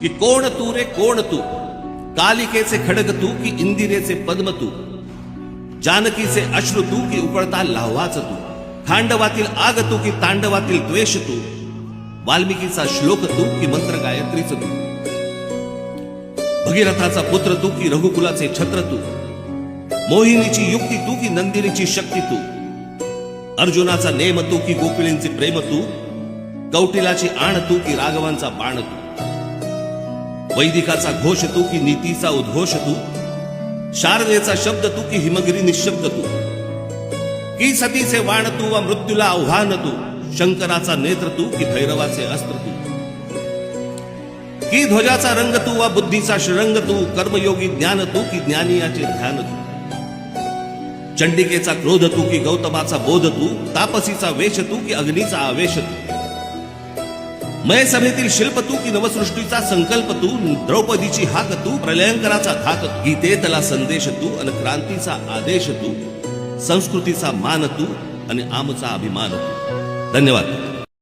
की कोण तू रे कोण तू, कालिकेचे खडग तू की इंदिरेचे पद्म तू, जानकीचे अश्रू तू की उकळता लाव्हाच तू, खांडवातील आग तू की तांडवातील द्वेष तू, वाल्मिकीचा श्लोक तू की मंत्र गायत्रीच तू, भगीरथाचा पुत्र तू की रघुकुलाचे छत्र तू, मोहिनीची युक्ती तू की नंदिनीची शक्ती तू, अर्जुनाचा नेम तू की गोपिळींचे प्रेम तू, कौटिलाची आण तू की राघवांचा बाण तू, वैदिकाचा घोष तू की नीतीचा उद्घोष तू, शारदेचा शब्द तू की हिमगिरी निशब्द तू, की सतीचे वाण तू व मृत्यूला आव्हान तू, शंकराचा नेत्र तू की भैरवाचे अस्त्र तू, की ध्वजाचा रंग तू व बुद्धीचा श्रंग तू, कर्मयोगी ज्ञान तू की ज्ञानियाचे ध्यान तू, चंडिकेचा क्रोध तू की गौतमाचा बोध तू, तापसीचा वेश तू की अग्नीचा आवेश तू, मय सभेतील शिल्प तू की नवसृष्टीचा संकल्प तू, द्रौपदीची हाक तू प्रलयंकराचा धाक तू, गीतेतला संदेश तू आणि क्रांतीचा आदेश तू, संस्कृतीचा मान तू आणि आमचा अभिमान तू. धन्यवाद.